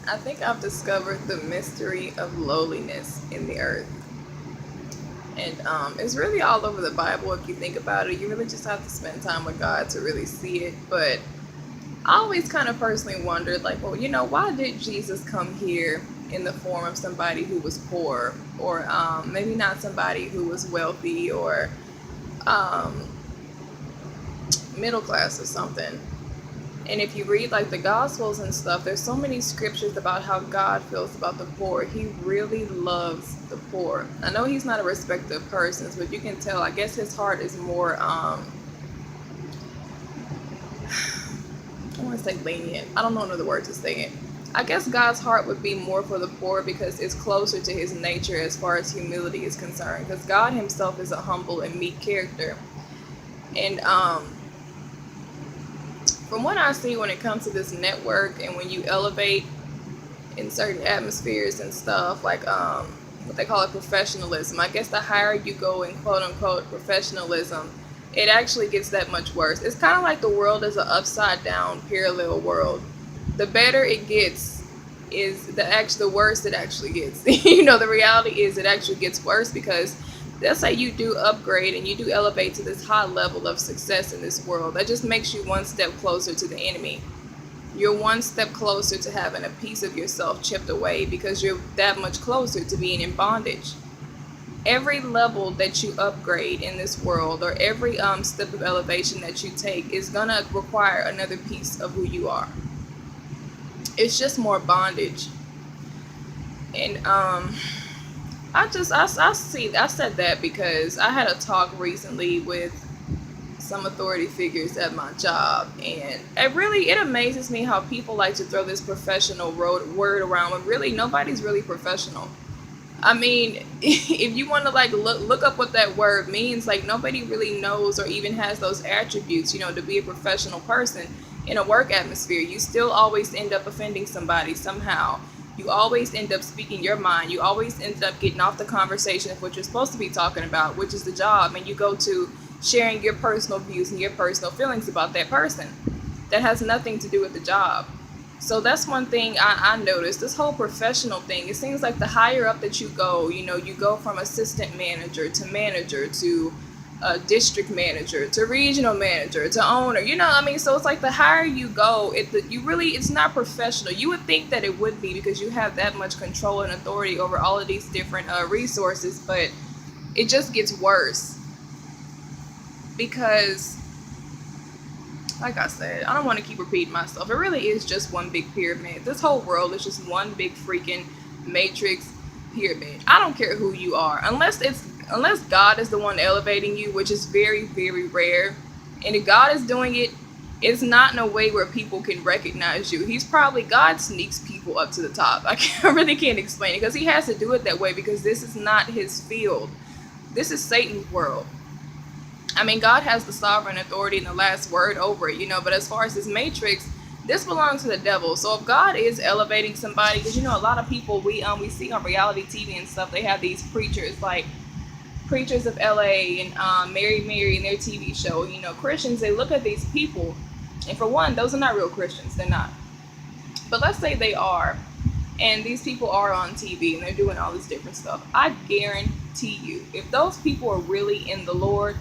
I think I've discovered the mystery of lowliness in the earth. And it's really all over the Bible if you think about it. You really just have to spend time with God to really see it. But I always kind of personally wondered, like, well, why did Jesus come here in the form of somebody who was poor, or maybe not somebody who was wealthy, or um, middle class or something? And if you read like the Gospels and stuff, there's so many scriptures about how God feels about the poor. He really loves the poor. I know he's not a respecter of persons, but you can tell, I guess his heart is more, I want to say lenient. I don't know another word to say it. I guess God's heart would be more for the poor because it's closer to his nature as far as humility is concerned. Because God himself is a humble and meek character. And from what I see when it comes to this network, and when you elevate in certain atmospheres and stuff, like what they call it, professionalism. I guess the higher you go in quote unquote professionalism, it actually gets that much worse. It's kind of like the world is an upside down parallel world. The better it gets is the worse it actually gets. The reality is it actually gets worse because let's say you do upgrade and you do elevate to this high level of success in this world. That just makes you one step closer to the enemy. You're one step closer to having a piece of yourself chipped away because you're that much closer to being in bondage. Every level that you upgrade in this world, or every step of elevation that you take, is gonna require another piece of who you are. It's just more bondage. And I said that because I had a talk recently with some authority figures at my job, and it amazes me how people like to throw this professional word around when really nobody's really professional. I mean, if you want to like look up what that word means, like nobody really knows or even has those attributes, to be a professional person in a work atmosphere. You still always end up offending somebody somehow. You always end up speaking your mind. You always end up getting off the conversation of what you're supposed to be talking about, which is the job, and you go to sharing your personal views and your personal feelings about that person. That has nothing to do with the job. So that's one thing I noticed. This whole professional thing, it seems like the higher up that you go, you go from assistant manager to district manager to regional manager to owner. So it's like the higher you go, it's not professional. You would think that it would be because you have that much control and authority over all of these different resources, but it just gets worse because, like I said, I don't want to keep repeating myself. It really is just one big pyramid. This whole world is just one big freaking matrix pyramid. I don't care who you are, unless God is the one elevating you, which is very, very rare. And if God is doing it, it's not in a way where people can recognize you. God sneaks people up to the top. I really can't explain it because he has to do it that way because this is not his field. This is Satan's world. I mean, God has the sovereign authority and the last word over it, but as far as this matrix, this belongs to the devil. So if God is elevating somebody, because a lot of people we see on reality TV and stuff, they have these preachers like Preachers of LA and Mary in their TV show. Christians, they look at these people, and for one, those are not real Christians. They're not. But let's say they are, and these people are on TV and they're doing all this different stuff. I guarantee you, if those people are really in the Lord,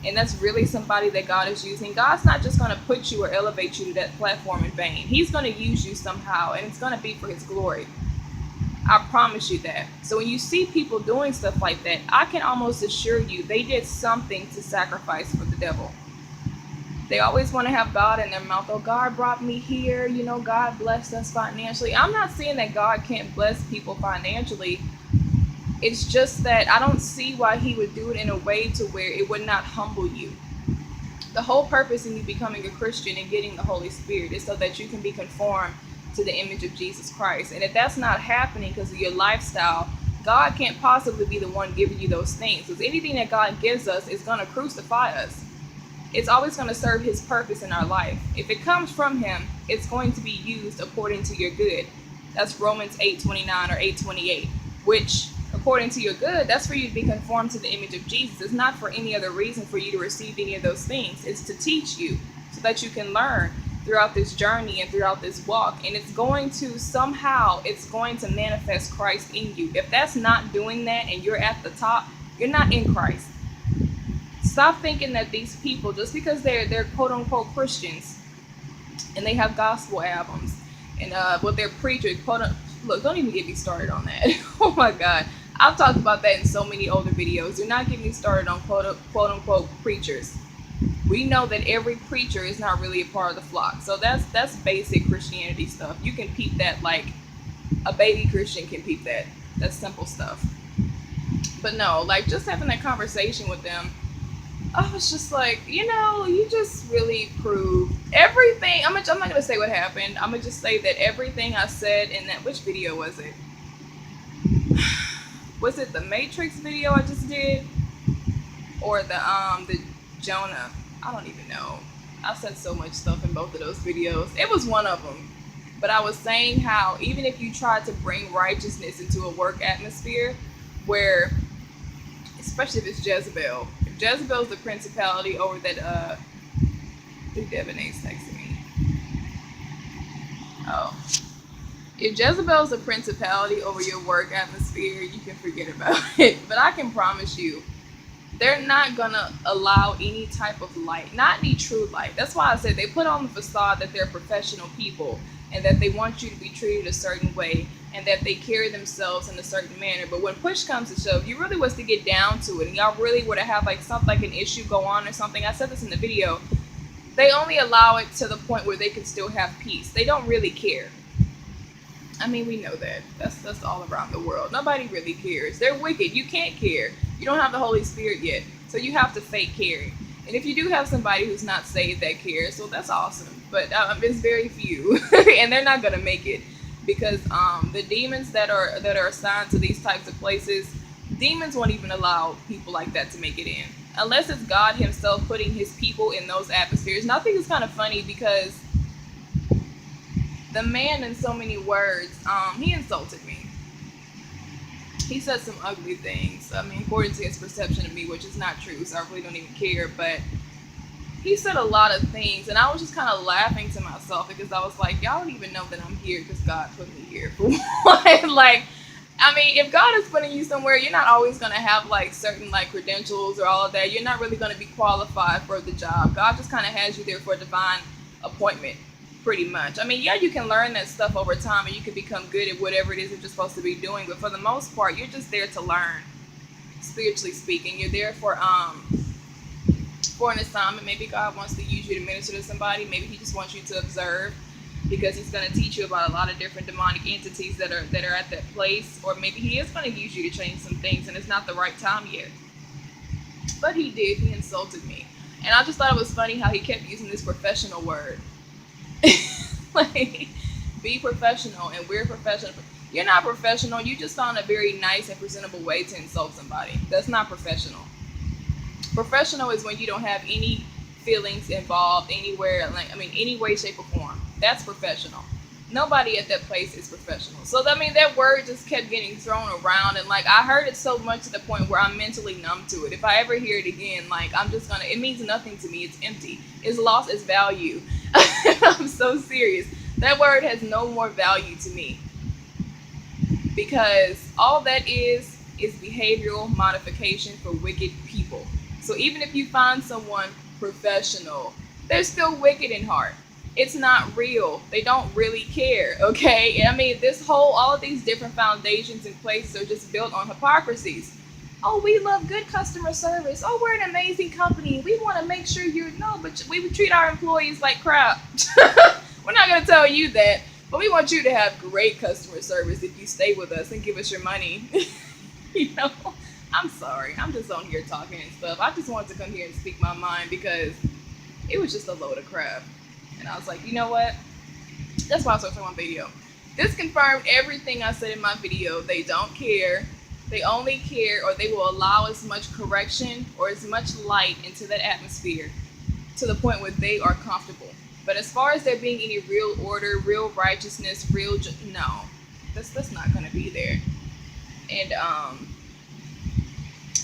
and that's really somebody that God is using, God's not just going to put you or elevate you to that platform in vain. He's going to use you somehow, and it's going to be for his glory. I promise you that. So when you see people doing stuff like that, I can almost assure you they did something to sacrifice for the devil. They always want to have God in their mouth. Oh, God brought me here. God blessed us financially. I'm not saying that God can't bless people financially. It's just that I don't see why he would do it in a way to where it would not humble you. The whole purpose in you becoming a Christian and getting the Holy Spirit is so that you can be conformed to the image of Jesus Christ. And if that's not happening because of your lifestyle, God can't possibly be the one giving you those things. Because anything that God gives us is going to crucify us. It's always going to serve his purpose in our life. If it comes from him, it's going to be used according to your good. That's Romans 8:29 or 8:28, which, according to your good, that's for you to be conformed to the image of Jesus. It's not for any other reason for you to receive any of those things. It's to teach you so that you can learn throughout this journey and throughout this walk, and it's going to manifest Christ in you. If that's not doing that and you're at the top, you're not in Christ. Stop thinking that these people, just because they're quote unquote Christians and they have gospel albums and what they're preaching, look, don't even get me started on that. Oh my God. I've talked about that in so many older videos. Do not get me started on quote unquote preachers. We know that every preacher is not really a part of the flock. So that's basic Christianity stuff. You can peep that like a baby Christian can peep that. That's simple stuff. But no, like just having that conversation with them, I was just like, you just really proved everything. I'm not going to say what happened. I'm going to just say that everything I said in that, which video was it? Was it the Matrix video I just did? Or the Jonah? I don't even know. I said so much stuff in both of those videos. It was one of them. But I was saying how even if you try to bring righteousness into a work atmosphere where, especially if it's Jezebel, if Jezebel's the principality over that, I think Devanay's texting me. Oh. If Jezebel's the principality over your work atmosphere, you can forget about it. But I can promise you, they're not gonna allow any type of light, not any true light. That's why I said they put on the facade that they're professional people and that they want you to be treated a certain way and that they carry themselves in a certain manner. But when push comes to shove, you really was to get down to it and y'all really were to have like something like an issue go on or something. I said this in the video. They only allow it to the point where they can still have peace. They don't really care. I mean, we know that. That's all around the world. Nobody really cares. They're wicked. You can't care. You don't have the Holy Spirit yet. So you have to fake caring. And if you do have somebody who's not saved that cares, well, that's awesome. But it's very few. And they're not going to make it. Because the demons that are assigned to these types of places, demons won't even allow people like that to make it in. Unless it's God himself putting his people in those atmospheres. And I think it's kind of funny because the man, in so many words, he insulted me. He said some ugly things. I mean, according to his perception of me, which is not true, so I really don't even care. But he said a lot of things, and I was just kind of laughing to myself because I was like, y'all don't even know that I'm here because God put me here. For what? Like, I mean, if God is putting you somewhere, you're not always going to have like certain like credentials or all of that. You're not really going to be qualified for the job. God just kind of has you there for a divine appointment. Pretty much. I mean, yeah, you can learn that stuff over time and you can become good at whatever it is that you're supposed to be doing. But for the most part, you're just there to learn, spiritually speaking. You're there for an assignment. Maybe God wants to use you to minister to somebody. Maybe he just wants you to observe because he's going to teach you about a lot of different demonic entities that are at that place. Or maybe he is going to use you to change some things and it's not the right time yet. But he did. He insulted me. And I just thought it was funny how he kept using this professional word. Like, be professional, and we're professional. You're not professional. You just found a very nice and presentable way to insult somebody. That's not professional. Professional is when you don't have any feelings involved anywhere, like, I mean, any way, shape, or form. That's professional. Nobody at that place is professional. So, I mean, that word just kept getting thrown around, and, like, I heard it so much to the point where I'm mentally numb to it. If I ever hear it again, like, I'm just gonna, it means nothing to me. It's empty. It's lost its value. I'm so serious. That word has no more value to me. Because all that is behavioral modification for wicked people. So even if you find someone professional, they're still wicked in heart. It's not real. They don't really care, okay? I mean, all of these different foundations and places are just built on hypocrisies. Oh, we love good customer service. Oh, we're an amazing company. We want to make sure but we would treat our employees like crap. We're not going to tell you that, but we want you to have great customer service if you stay with us and give us your money. I'm sorry. I'm just on here talking and stuff. I just wanted to come here and speak my mind because it was just a load of crap. And I was like, you know what? That's why I was watching my video. This confirmed everything I said in my video. They don't care. They only care, or they will allow as much correction or as much light into that atmosphere to the point where they are comfortable. But as far as there being any real order, real righteousness, no, that's not going to be there. And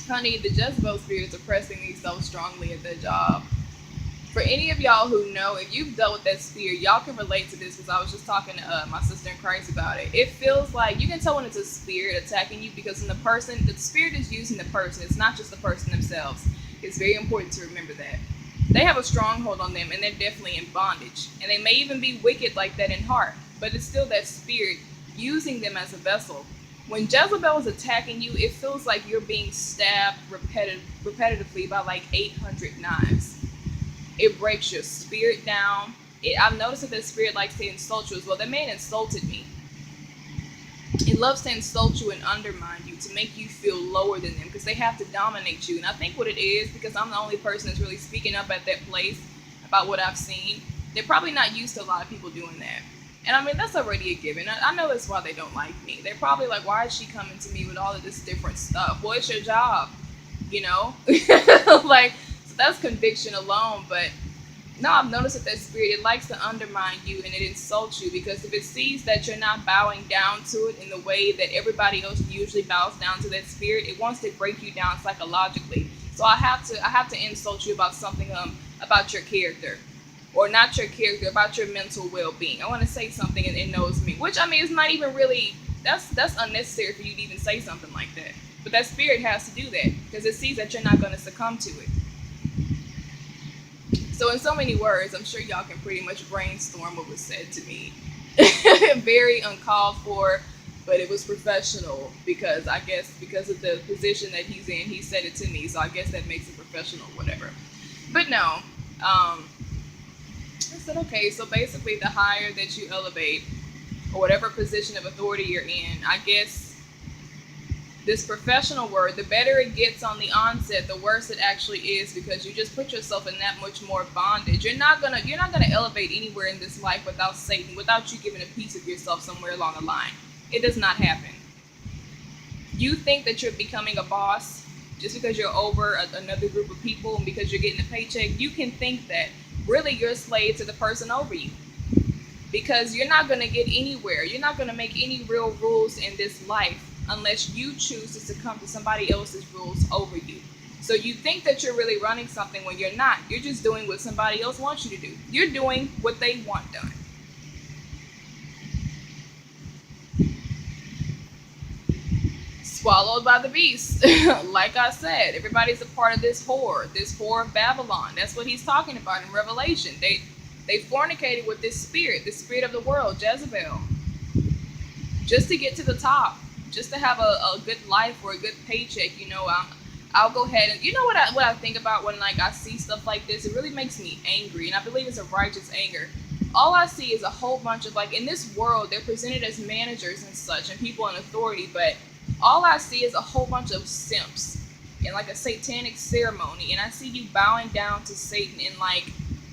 honey, the Jezebel spirits are pressing me so strongly at their job. For any of y'all who know, if you've dealt with that spirit, y'all can relate to this because I was just talking to my sister in Christ about it. It feels like you can tell when it's a spirit attacking you because when the spirit is using the person. It's not just the person themselves. It's very important to remember that. They have a stronghold on them and they're definitely in bondage. And they may even be wicked like that in heart, but it's still that spirit using them as a vessel. When Jezebel is attacking you, it feels like you're being stabbed repetitively by like 800 knives. It breaks your spirit down. I've noticed that spirit likes to insult you as well. That man insulted me. It loves to insult you and undermine you to make you feel lower than them because they have to dominate you. And I think what it is, because I'm the only person that's really speaking up at that place about what I've seen, they're probably not used to a lot of people doing that. And I mean, that's already a given. I know that's why they don't like me. They're probably like, why is she coming to me with all of this different stuff? Well, it's your job, you know? Like, so that's conviction alone. But no, I've noticed that spirit, it likes to undermine you and it insults you because if it sees that you're not bowing down to it in the way that everybody else usually bows down to that spirit, it wants to break you down psychologically. So I have to insult you about something about your character. Or not your character, about your mental well-being. I want to say something and it knows me. Which, I mean, it's not even really, that's unnecessary for you to even say something like that. But that spirit has to do that because it sees that you're not going to succumb to it. So in so many words, I'm sure y'all can pretty much brainstorm what was said to me. Very uncalled for, but it was professional because I guess because of the position that he's in, he said it to me. So I guess that makes it professional, whatever. But no, I said, okay, so basically the higher that you elevate or whatever position of authority you're in, I guess this professional word, the better it gets on the onset, the worse it actually is because you just put yourself in that much more bondage. You're not gonna elevate anywhere in this life without Satan, without you giving a piece of yourself somewhere along the line. It does not happen. You think that you're becoming a boss just because you're over another group of people and because you're getting a paycheck. You can think that. Really, you're a slave to the person over you because you're not going to get anywhere. You're not going to make any real rules in this life unless you choose to succumb to somebody else's rules over you. So you think that you're really running something when you're not. You're just doing what somebody else wants you to do. You're doing what they want done. Swallowed by the beast. Like I said, everybody's a part of this whore of Babylon. That's what he's talking about in Revelation. They fornicated with this spirit, the spirit of the world, Jezebel, just to get to the top, just to have a good life or a good paycheck. You know, I'll go ahead and, you know what I think about when like I see stuff like this? It really makes me angry, and I believe it's a righteous anger. All I see is a whole bunch of, like, in this world, they're presented as managers and such and people in authority, but all I see is a whole bunch of simps in like a satanic ceremony, and I see you bowing down to Satan, and like,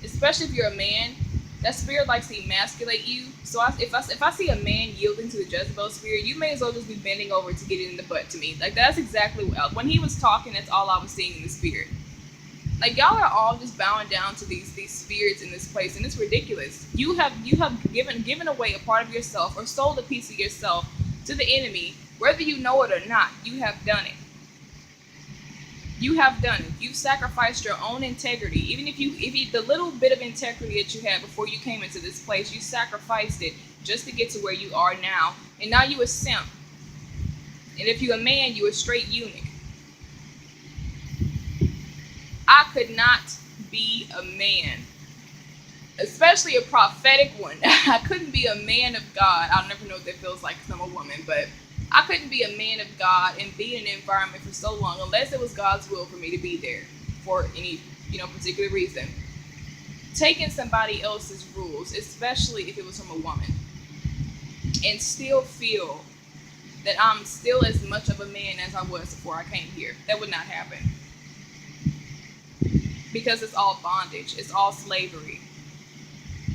especially if you're a man, that spirit likes to emasculate you. So if I see a man yielding to the Jezebel spirit, you may as well just be bending over to get it in the butt to me. Like, that's exactly when he was talking, that's all I was seeing in the spirit. Like, y'all are all just bowing down to these spirits in this place, and it's ridiculous. You have given away a part of yourself or sold a piece of yourself to the enemy. Whether you know it or not, you have done it. You have done it. You've sacrificed your own integrity. Even if you the little bit of integrity that you had before you came into this place, you sacrificed it just to get to where you are now. And now you a simp. And if you're a man, you a straight eunuch. I could not be a man, especially a prophetic one. I couldn't be a man of God. I'll never know what that feels like because I'm a woman, but I couldn't be a man of God and be in an environment for so long unless it was God's will for me to be there for any, particular reason. Taking somebody else's rules, especially if it was from a woman, and still feel that I'm still as much of a man as I was before I came here. That would not happen. Because it's all bondage. It's all slavery.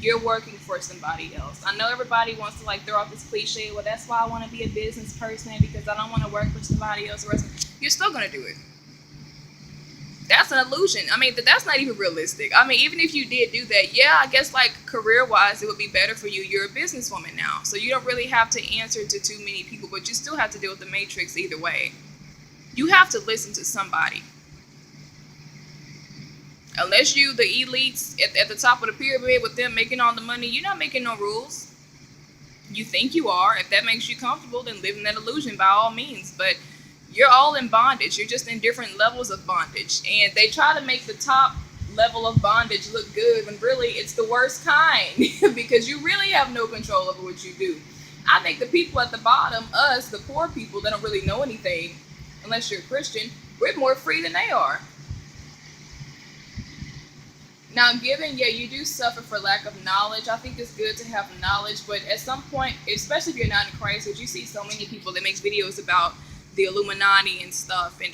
You're working for somebody else. I know everybody wants to throw out this cliche, well, that's why I want to be a business person because I don't want to work for somebody else. You're still going to do it. That's an illusion. I mean, that's not even realistic. I mean, even if you did do that, yeah, I guess career-wise, it would be better for you. You're a businesswoman now, so you don't really have to answer to too many people, but you still have to deal with the matrix either way. You have to listen to somebody. Unless you the elites at the top of the pyramid with them making all the money, you're not making no rules. You think you are. If that makes you comfortable, then live in that illusion by all means. But you're all in bondage. You're just in different levels of bondage. And they try to make the top level of bondage look good when really it's the worst kind because you really have no control over what you do. I think the people at the bottom, us, the poor people that don't really know anything, unless you're a Christian, we're more free than they are. Now, given, yeah, you do suffer for lack of knowledge. I think it's good to have knowledge, but at some point, especially if you're not in Christ, because you see so many people that make videos about the Illuminati and stuff, and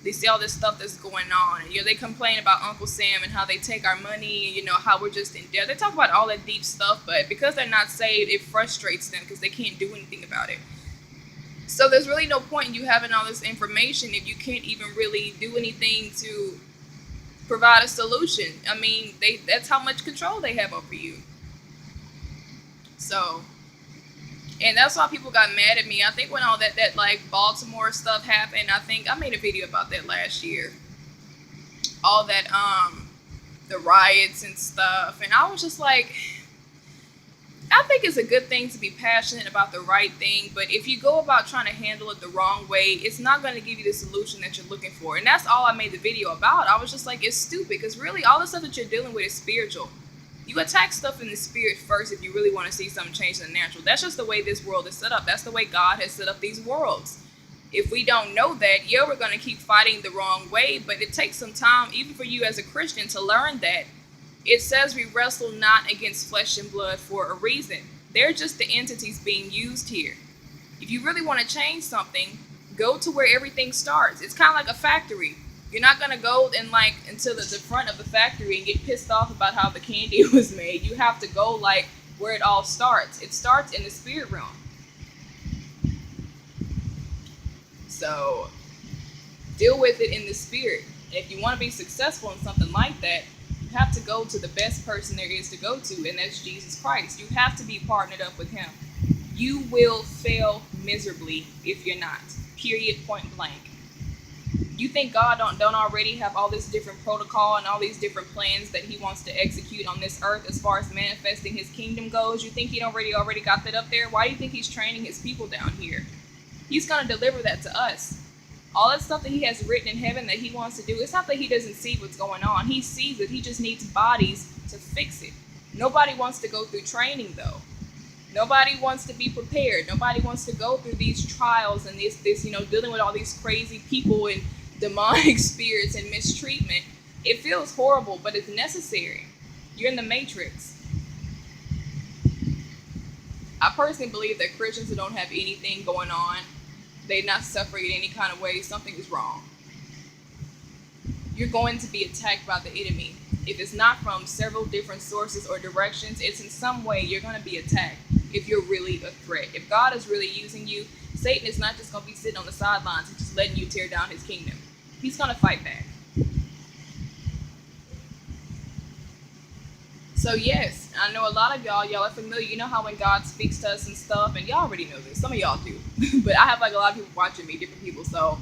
they see all this stuff that's going on, and they complain about Uncle Sam and how they take our money, how we're just in debt. They talk about all that deep stuff, but because they're not saved, it frustrates them because they can't do anything about it. So there's really no point in you having all this information if you can't even really do anything to provide a solution. I mean, that's how much control they have over you. So, and that's why people got mad at me. I think when all that like Baltimore stuff happened, I think I made a video about that last year. All that the riots and stuff, and I was just like, I think it's a good thing to be passionate about the right thing, but if you go about trying to handle it the wrong way, it's not going to give you the solution that you're looking for. And that's all I made the video about. I was just like, it's stupid, because really all the stuff that you're dealing with is spiritual. You attack stuff in the spirit first if you really want to see something change in the natural. That's just the way this world is set up. That's the way God has set up these worlds. If we don't know that, yeah, we're going to keep fighting the wrong way, but it takes some time, even for you as a Christian, to learn that. It says we wrestle not against flesh and blood for a reason. They're just the entities being used here. If you really want to change something, go to where everything starts. It's kind of like a factory. You're not going to go until the front of the factory and get pissed off about how the candy was made. You have to go where it all starts. It starts in the spirit realm. So deal with it in the spirit. And if you want to be successful in something like that, you have to go to the best person there is to go to, and that's Jesus Christ. You have to be partnered up with him. You will fail miserably if you're not. Period, point blank. You think God don't already have all this different protocol and all these different plans that he wants to execute on this earth as far as manifesting his kingdom goes? You think he already got that up there? Why do you think he's training his people down here? He's going to deliver that to us. All that stuff that he has written in heaven that he wants to do, it's not that he doesn't see what's going on. He sees it. He just needs bodies to fix it. Nobody wants to go through training, though. Nobody wants to be prepared. Nobody wants to go through these trials and this dealing with all these crazy people and demonic spirits and mistreatment. It feels horrible, but it's necessary. You're in the matrix. I personally believe that Christians who don't have anything going on, they're not suffering in any kind of way, something is wrong. You're going to be attacked by the enemy. If it's not from several different sources or directions, it's in some way you're going to be attacked if you're really a threat. If God is really using you, Satan is not just going to be sitting on the sidelines and just letting you tear down his kingdom. He's going to fight back. So yes, I know a lot of y'all are familiar. You know how when God speaks to us and stuff, and y'all already know this. Some of y'all do. But I have a lot of people watching me, different people. So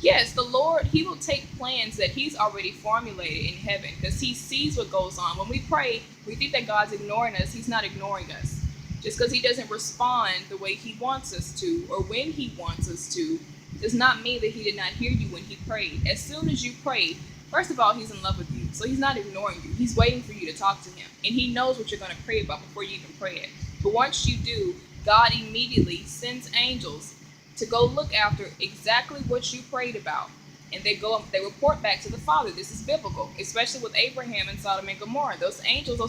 yes, the Lord, he will take plans that he's already formulated in heaven because he sees what goes on. When we pray, we think that God's ignoring us. He's not ignoring us. Just because he doesn't respond the way he wants us to or when he wants us to does not mean that he did not hear you when he prayed. As soon as you prayed, first of all, he's in love with you. So he's not ignoring you. He's waiting for you to talk to him. And he knows what you're going to pray about before you even pray it. But once you do, God immediately sends angels to go look after exactly what you prayed about. And they report back to the Father. This is biblical, especially with Abraham and Sodom and Gomorrah. Those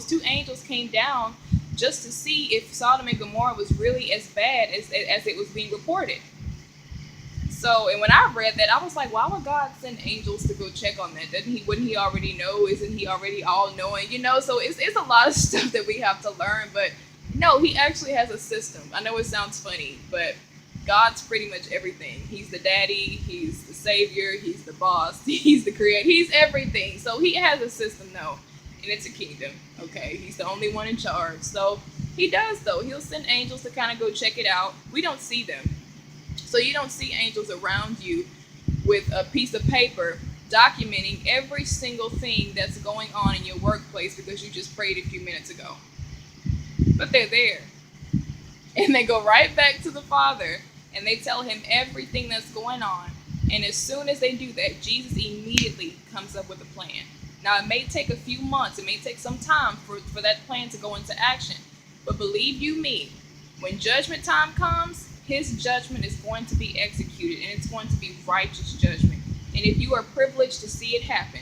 two angels came down just to see if Sodom and Gomorrah was really as bad as it was being reported. So, and when I read that, I was like, why would God send angels to go check on that? Wouldn't he already know? Isn't he already all-knowing? So it's a lot of stuff that we have to learn. But no, he actually has a system. I know it sounds funny, but God's pretty much everything. He's the daddy, he's the savior, he's the boss, he's the creator, he's everything. So he has a system, though, and it's a kingdom, okay? He's the only one in charge. So he does, though. He'll send angels to kind of go check it out. We don't see them. So you don't see angels around you with a piece of paper documenting every single thing that's going on in your workplace because you just prayed a few minutes ago. But they're there. And they go right back to the Father and they tell him everything that's going on. And as soon as they do that, Jesus immediately comes up with a plan. Now, it may take a few months, it may take some time for that plan to go into action. But believe you me, when judgment time comes, his judgment is going to be executed, and it's going to be righteous judgment. And if you are privileged to see it happen,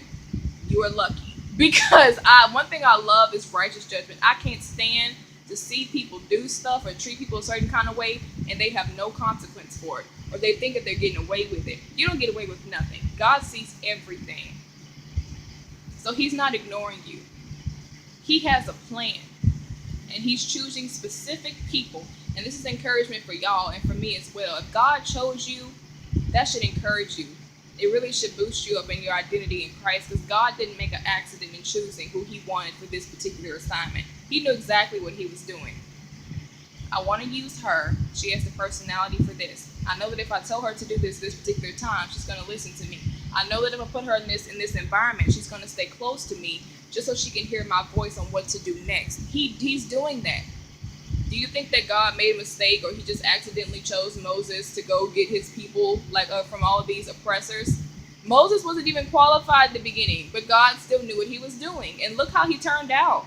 you are lucky. Because one thing I love is righteous judgment. I can't stand to see people do stuff or treat people a certain kind of way and they have no consequence for it, or they think that they're getting away with it. You don't get away with nothing. God sees everything. So he's not ignoring you. He has a plan, and he's choosing specific people. And this is encouragement for y'all and for me as well. If God chose you, that should encourage you. It really should boost you up in your identity in Christ, because God didn't make an accident in choosing who he wanted for this particular assignment. He knew exactly what he was doing. I want to use her. She has the personality for this. I know that if I tell her to do this particular time, she's going to listen to me. I know that if I put her in this environment, she's going to stay close to me just so she can hear my voice on what to do next. He's doing that. Do you think that God made a mistake, or he just accidentally chose Moses to go get his people from all of these oppressors? Moses wasn't even qualified in the beginning, but God still knew what he was doing. And look how he turned out.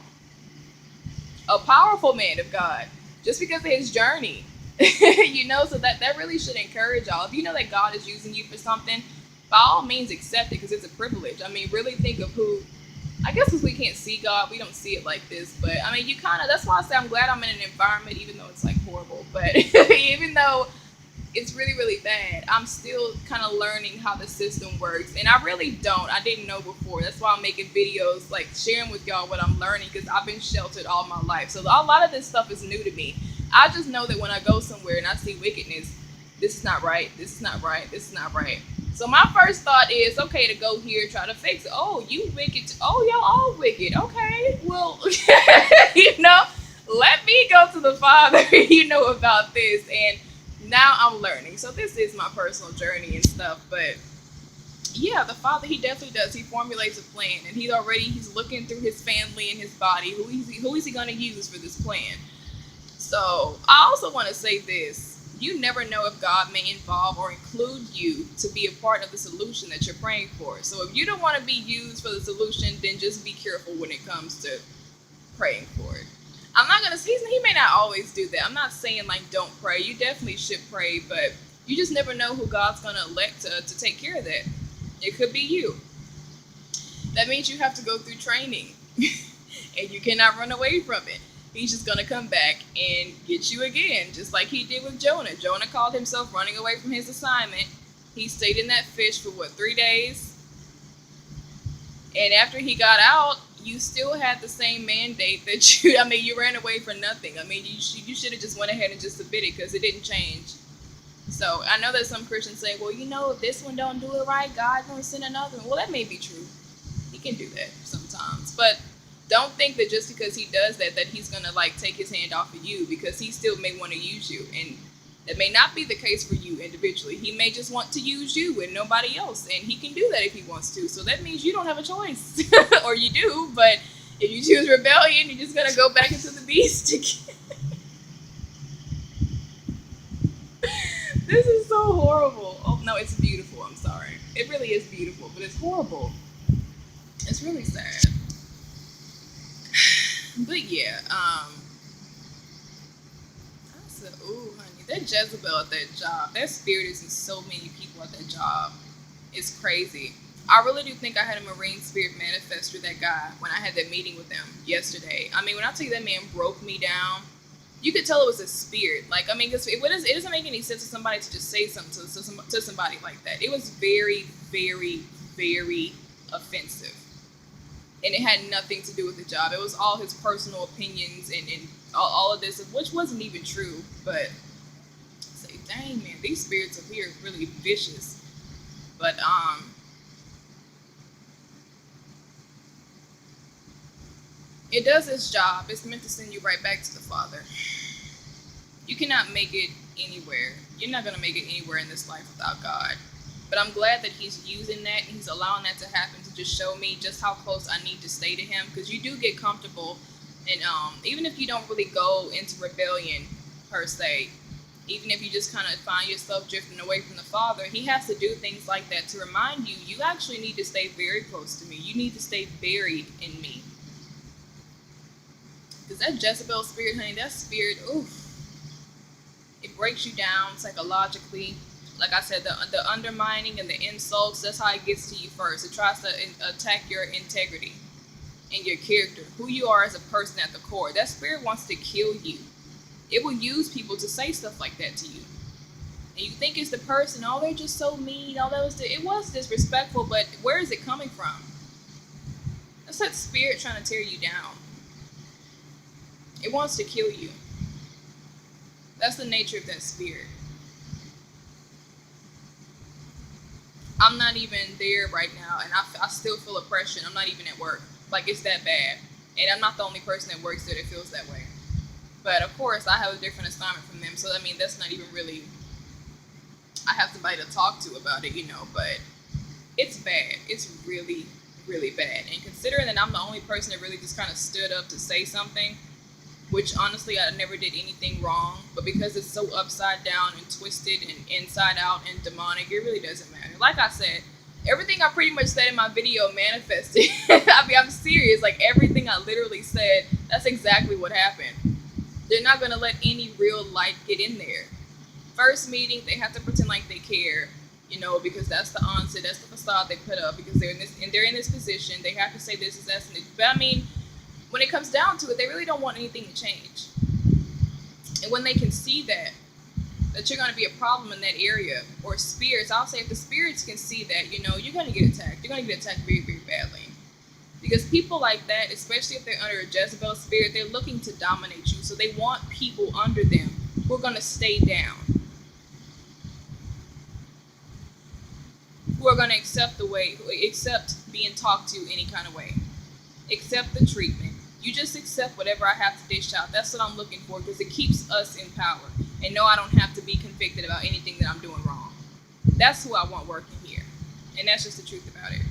A powerful man of God, just because of his journey. So that really should encourage y'all. If you know that God is using you for something, by all means accept it, because it's a privilege. I mean, really think of who, I guess because we can't see God, we don't see it like this. But I mean, that's why I say I'm glad I'm in an environment, even though it's horrible. But even though it's really, really bad, I'm still kind of learning how the system works. And I didn't know before. That's why I'm making videos, sharing with y'all what I'm learning, because I've been sheltered all my life. So a lot of this stuff is new to me. I just know that when I go somewhere and I see wickedness, this is not right, this is not right, this is not right. So my first thought is, okay, to go here, try to fix it. Oh, you wicked. Oh, y'all all wicked. Okay, well, let me go to the Father, about this. And now I'm learning. So this is my personal journey and stuff. But yeah, the Father, he definitely does. He formulates a plan, and he's looking through his family and his body. Who is he going to use for this plan? So I also want to say this. You never know if God may involve or include you to be a part of the solution that you're praying for. So if you don't want to be used for the solution, then just be careful when it comes to praying for it. I'm not going to say, he may not always do that. I'm not saying don't pray. You definitely should pray, but you just never know who God's going to elect to take care of that. It could be you. That means you have to go through training and you cannot run away from it. He's just going to come back and get you again, just like he did with Jonah. Jonah called himself running away from his assignment. He stayed in that fish for 3 days? And after he got out, you still had the same mandate that you ran away for nothing. I mean, you should have just went ahead and just submitted, because it didn't change. So I know that some Christians say, well, if this one don't do it right, God's going to send another one. Well, that may be true. He can do that sometimes. But don't think that just because he does that he's going to take his hand off of you, because he still may want to use you. And that may not be the case for you individually. He may just want to use you and nobody else. And he can do that if he wants to. So that means you don't have a choice. Or you do, but if you choose rebellion, you're just going to go back into the beast again. This is so horrible. Oh, no, it's beautiful. I'm sorry. It really is beautiful, but it's horrible. It's really sad. But yeah, I said, ooh, honey, that Jezebel at that job, that spirit is in so many people at that job. It's crazy. I really do think I had a marine spirit manifest through that guy when I had that meeting with him yesterday. I mean, when I tell you that man broke me down, you could tell it was a spirit. Because it doesn't make any sense for somebody to just say something to somebody like that. It was very, very, very offensive. And it had nothing to do with the job. It was all his personal opinions and all of this, which wasn't even true. But say, dang, man, these spirits up here are really vicious. But it does its job. It's meant to send you right back to the Father. You cannot make it anywhere. You're not going to make it anywhere in this life without God. But I'm glad that he's using that and he's allowing that to happen to just show me just how close I need to stay to him. Because you do get comfortable, and even if you don't really go into rebellion per se, even if you just kind of find yourself drifting away from the Father, he has to do things like that to remind you, you actually need to stay very close to me. You need to stay buried in me. Because that Jezebel spirit, honey, that spirit, oof, it breaks you down psychologically. Like I said, the undermining and the insults, that's how it gets to you first. It tries to attack your integrity and your character, who you are as a person at the core. That spirit wants to kill you. It will use people to say stuff like that to you. And you think it's the person, oh, they're just so mean, oh, it was disrespectful, but where is it coming from? That's that spirit trying to tear you down. It wants to kill you. That's the nature of that spirit. I'm not even there right now, and I still feel oppression. I'm not even at work. Like, it's that bad. And I'm not the only person that works there that feels that way. But, of course, I have a different assignment from them, so, I mean, that's not even really... I have somebody to talk to about it, but it's bad. It's really, really bad. And considering that I'm the only person that really just kind of stood up to say something, which honestly I never did anything wrong, but because it's so upside down and twisted and inside out and demonic, it really doesn't matter. Like I said, everything I pretty much said in my video manifested. I mean, I'm serious. Like, everything I literally said, that's exactly what happened. They're not going to let any real light get in there. First meeting, they have to pretend like they care, because that's the onset, that's the facade they put up, because they're in this position. They have to say this is that. But I mean, when it comes down to it, they really don't want anything to change. And when they can see that you're going to be a problem in that area, or spirits, I'll say if the spirits can see that, you're going to get attacked. You're going to get attacked very, very badly. Because people like that, especially if they're under a Jezebel spirit, they're looking to dominate you. So they want people under them who are going to stay down, who are going to accept being talked to any kind of way, accept the treatment. You just accept whatever I have to dish out. That's what I'm looking for, because it keeps us in power. And no, I don't have to be convicted about anything that I'm doing wrong. That's who I want working here. And that's just the truth about it.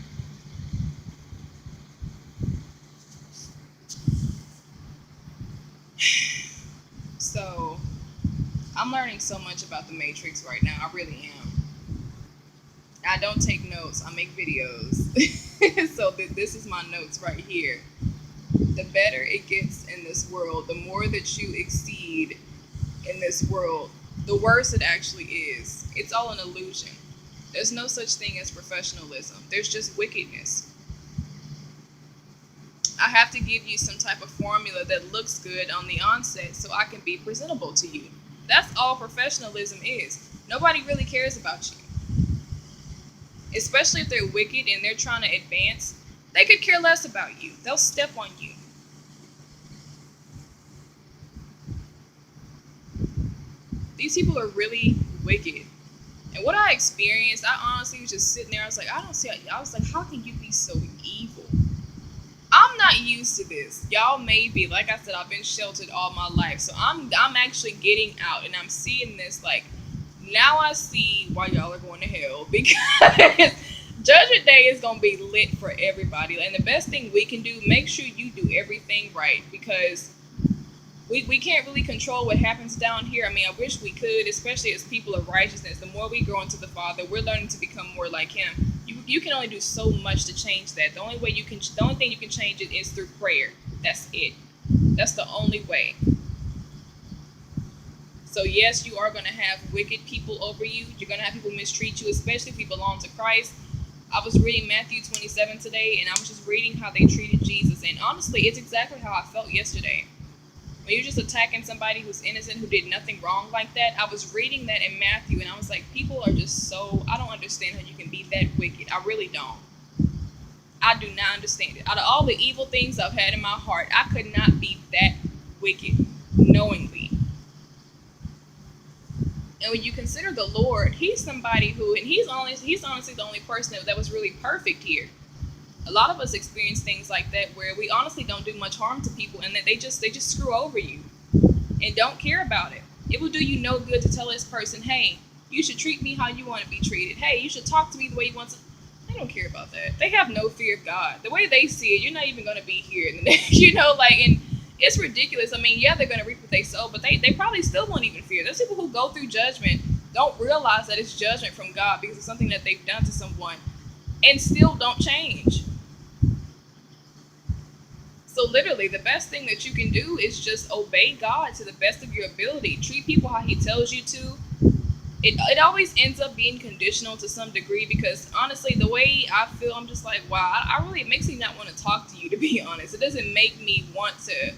So, I'm learning so much about the Matrix right now. I really am. I don't take notes. I make videos. So this is my notes right here. The better it gets in this world, the more that you exceed in this world, the worse it actually is. It's all an illusion. There's no such thing as professionalism. There's just wickedness. I have to give you some type of formula that looks good on the onset so I can be presentable to you. That's all professionalism is. Nobody really cares about you. Especially if they're wicked and they're trying to advance, they could care less about you. They'll step on you. These people are really wicked. And what I experienced, I honestly was just sitting there. I was like, how can you be so evil? I'm not used to this. Y'all may be. Like I said, I've been sheltered all my life. So I'm actually getting out and I'm seeing this, like, now I see why y'all are going to hell, because Judgment Day is going to be lit for everybody. And the best thing we can do, make sure you do everything right, because we can't really control what happens down here. I mean, I wish we could, especially as people of righteousness. The more we grow into the Father, we're learning to become more like Him. You can only do so much to change that. The only thing you can change it is through prayer. That's it. That's the only way. So yes, you are going to have wicked people over you. You're going to have people mistreat you, especially if you belong to Christ. I was reading Matthew 27 today, and I was just reading how they treated Jesus. And honestly, it's exactly how I felt yesterday. When you're just attacking somebody who's innocent, who did nothing wrong like that. I was reading that in Matthew, and I was like, people are just so... I don't understand how you can be that wicked. I really don't. I do not understand it. Out of all the evil things I've had in my heart, I could not be that wicked knowingly. And when you consider the Lord, He's somebody who, and He's honestly the only person that was really perfect here. A lot of us experience things like that where we honestly don't do much harm to people, and that they just screw over you and don't care about it. It will do you no good to tell this person, hey, You should treat me how you want to be treated. Hey, you should talk to me the way you want to. They don't care about that. They have no fear of God. The way they see it, you're not even going to be here in the next, and it's ridiculous. I mean, yeah, they're going to reap what they sow, but they probably still won't even fear. There's people who go through judgment, don't realize that it's judgment from God because of something that they've done to someone, and still don't change. So literally, the best thing that you can do is just obey God to the best of your ability. Treat people how he tells you to. It always ends up being conditional to some degree because honestly, the way I feel, I'm just like, wow, it makes me not want to talk to you, to be honest. It doesn't make me want to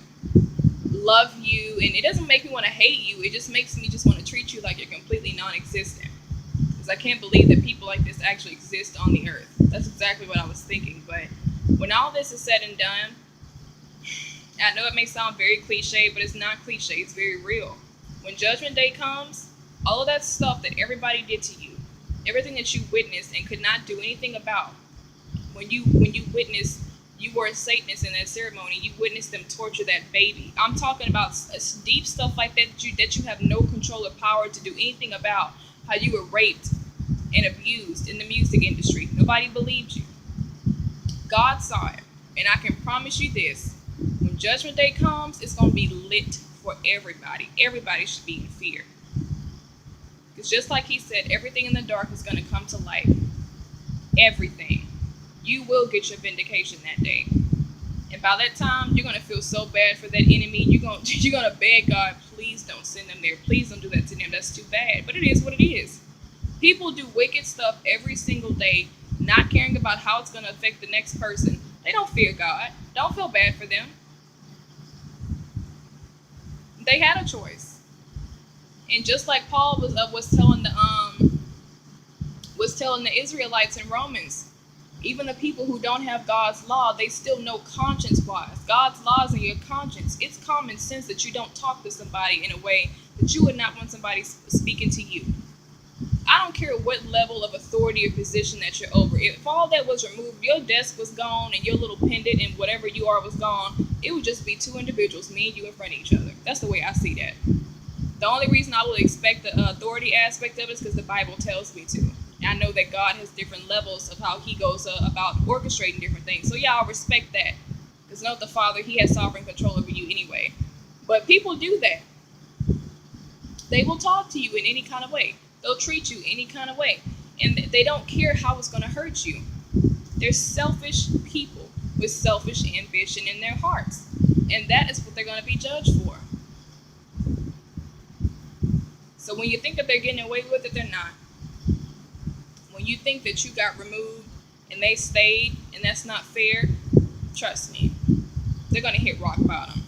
love you, and it doesn't make me want to hate you. It just makes me just want to treat you like you're completely non-existent. Because I can't believe that people like this actually exist on the earth. That's exactly what I was thinking. But when all this is said and done, I know it may sound very cliche, but it's not cliche. It's very real. When Judgment Day comes, all of that stuff that everybody did to you, everything that you witnessed and could not do anything about, when you witnessed, you were a Satanist in that ceremony, you witnessed them torture that baby. I'm talking about deep stuff like that that you have no control or power to do anything about. How you were raped and abused in the music industry. Nobody believed you. God saw it. And I can promise you this. When Judgment Day comes, it's going to be lit for everybody. Everybody should be in fear. Because just like he said, everything in the dark is going to come to light. Everything. You will get your vindication that day. And by that time, you're going to feel so bad for that enemy. You're going to beg God, please don't send them there. Please don't do that to them. That's too bad. But it is what it is. People do wicked stuff every single day, not caring about how it's going to affect the next person. They don't fear God. Don't feel bad for them. They had a choice. And just like Paul was telling the Israelites in Romans, even the people who don't have God's law, they still know conscience-wise. God's law is in your conscience. It's common sense that you don't talk to somebody in a way that you would not want somebody speaking to you. I don't care what level of authority or position that you're over. If all that was removed, your desk was gone and your little pendant and whatever you are was gone, it would just be two individuals, me and you in front of each other. That's the way I see that. The only reason I would expect the authority aspect of it is because the Bible tells me to. I know that God has different levels of how he goes about orchestrating different things. So yeah, I'll respect that. Because know the Father, he has sovereign control over you anyway. But people do that. They will talk to you in any kind of way. They'll treat you any kind of way. And they don't care how it's going to hurt you. They're selfish people with selfish ambition in their hearts. And that is what they're going to be judged for. So when you think that they're getting away with it, they're not. When you think that you got removed and they stayed and that's not fair, trust me, they're going to hit rock bottom.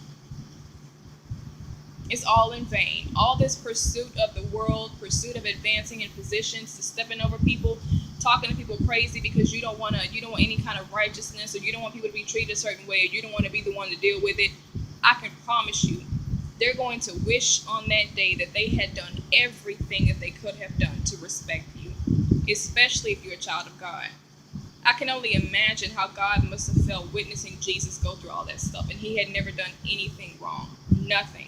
It's all in vain. All this pursuit of the world, pursuit of advancing in positions, to stepping over people, talking to people crazy because you don't want any kind of righteousness, or you don't want people to be treated a certain way, or you don't want to be the one to deal with it. I can promise you, they're going to wish on that day that they had done everything that they could have done to respect you, especially if you're a child of God. I can only imagine how God must have felt witnessing Jesus go through all that stuff, and he had never done anything wrong. Nothing.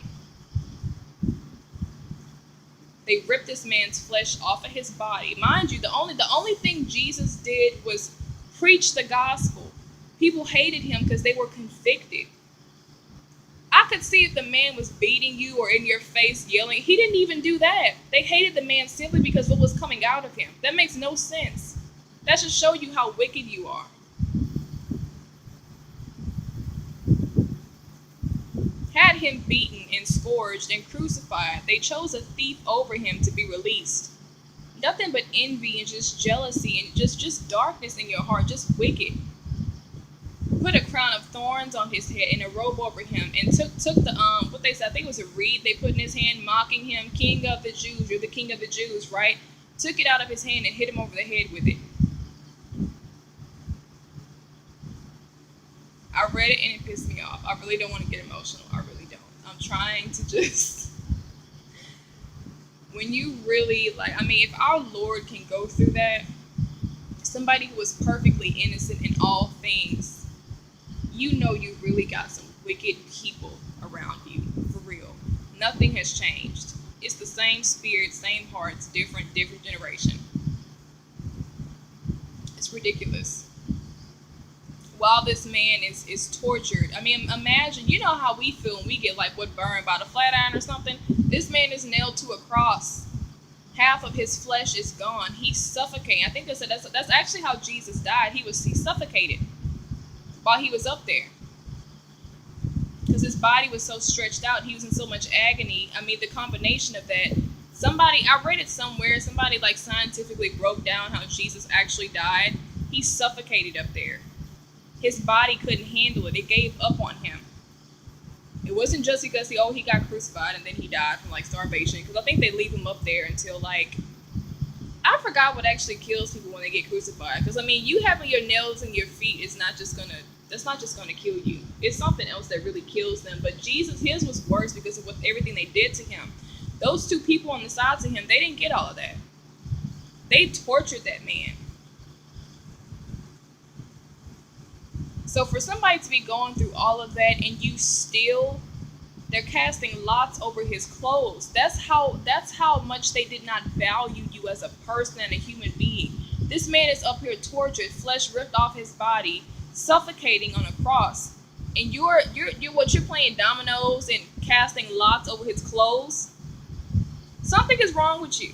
They ripped this man's flesh off of his body. Mind you, the only thing Jesus did was preach the gospel. People hated him because they were convicted. I could see if the man was beating you or in your face yelling. He didn't even do that. They hated the man simply because of what was coming out of him. That makes no sense. That should show you how wicked you are. Had him beaten and scourged and crucified, they chose a thief over him to be released. Nothing but envy and just jealousy and just darkness in your heart, just wicked. Put a crown of thorns on his head and a robe over him, and took the what they said, I think it was a reed they put in his hand, mocking him, King of the Jews, you're the King of the Jews, right? Took it out of his hand and hit him over the head with it. I read it and it pissed me off. I really don't want to get emotional. I really don't. I'm trying to just, when you really, if our Lord can go through that, somebody who was perfectly innocent in all things, you know you really got some wicked people around you, for real. Nothing has changed. It's the same spirit, same hearts, different generation. It's ridiculous. While this man is tortured, I mean, imagine, you know how we feel when we get like what burned by the flat iron or something. This man is nailed to a cross. Half of his flesh is gone. He's suffocating. I think they said that's actually how Jesus died. He suffocated while he was up there because his body was so stretched out. He was in so much agony. I mean, the combination of that. I read it somewhere. Somebody like scientifically broke down how Jesus actually died. He suffocated up there. His body couldn't handle it. It gave up on him. It wasn't just because he got crucified and then he died from like starvation. Because I think they leave him up there until like, I forgot what actually kills people when they get crucified. Because I mean, you having your nails in your feet that's not just gonna kill you. It's something else that really kills them. But Jesus, his was worse because of everything they did to him. Those two people on the sides of him, they didn't get all of that. They tortured that man. So for somebody to be going through all of that and you still, they're casting lots over his clothes. That's how much they did not value you as a person and a human being. This man is up here tortured, flesh ripped off his body, suffocating on a cross. And you're playing dominoes and casting lots over his clothes. Something is wrong with you.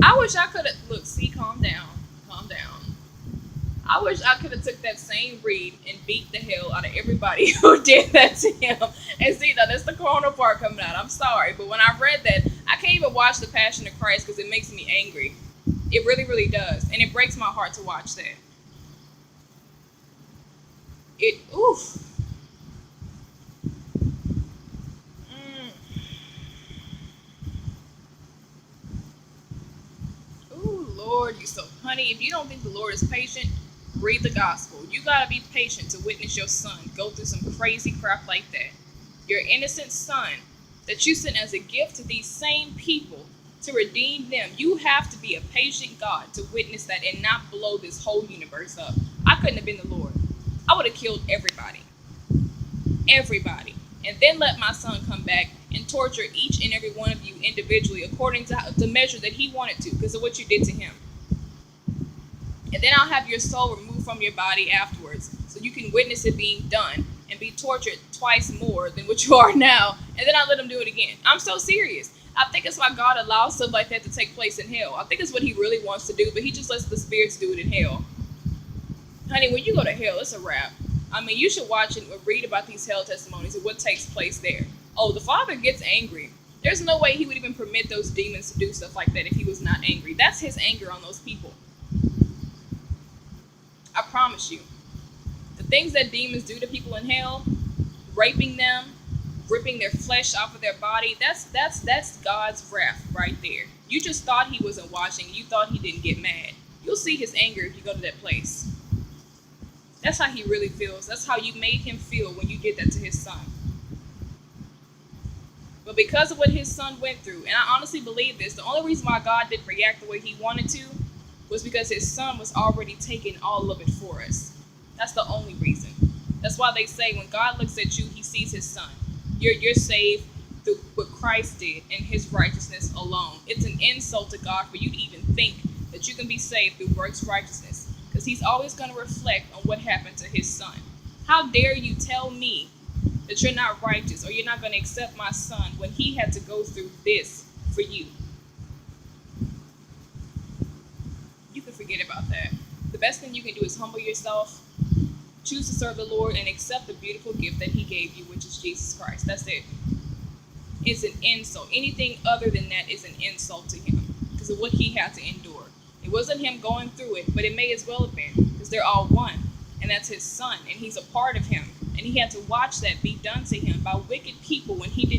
I wish I could have calm down. I wish I could have took that same reed and beat the hell out of everybody who did that to him. And see, now that's the corner part coming out. I'm sorry, but when I read that, I can't even watch The Passion of Christ because it makes me angry. It really, really does. And it breaks my heart to watch that. Oof. Ooh, Lord, you so, honey, if you don't think the Lord is patient, read the gospel. You gotta be patient to witness your son go through some crazy crap like that. Your innocent son that you sent as a gift to these same people to redeem them. You have to be a patient God to witness that and not blow this whole universe up. I couldn't have been the Lord. I would have killed everybody. Everybody. And then let my son come back and torture each and every one of you individually according to the measure that he wanted to because of what you did to him. And then I'll have your soul removed from your body afterwards so you can witness it being done and be tortured twice more than what you are now. And then I'll let him do it again. I'm so serious. I think it's why God allows stuff like that to take place in hell. I think it's what he really wants to do, but he just lets the spirits do it in hell. Honey, when you go to hell, it's a wrap. I mean, you should watch and read about these hell testimonies and what takes place there. Oh, the Father gets angry. There's no way he would even permit those demons to do stuff like that if he was not angry. That's his anger on those people. I promise you. The things that demons do to people in hell, raping them, ripping their flesh off of their body, that's God's wrath right there. You just thought he wasn't watching. You thought he didn't get mad. You'll see his anger if you go to that place. That's how he really feels. That's how you made him feel when you did that to his son. But because of what his son went through, and I honestly believe this, the only reason why God didn't react the way he wanted to was because his son was already taking all of it for us. That's the only reason. That's why they say when God looks at you, he sees his son. You're saved through what Christ did and his righteousness alone. It's an insult to God for you to even think that you can be saved through works righteousness, because he's always going to reflect on what happened to his son. How dare you tell me that you're not righteous or you're not going to accept my son when he had to go through this for you? You can forget about that. The best thing you can do is humble yourself, choose to serve the Lord, and accept the beautiful gift that he gave you, which is Jesus Christ. That's it. It's an insult. Anything other than that is an insult to him because of what he had to endure. It wasn't him going through it, but it may as well have been, because they're all one, and that's his son, and he's a part of him, and he had to watch that be done to him by wicked people when he didn't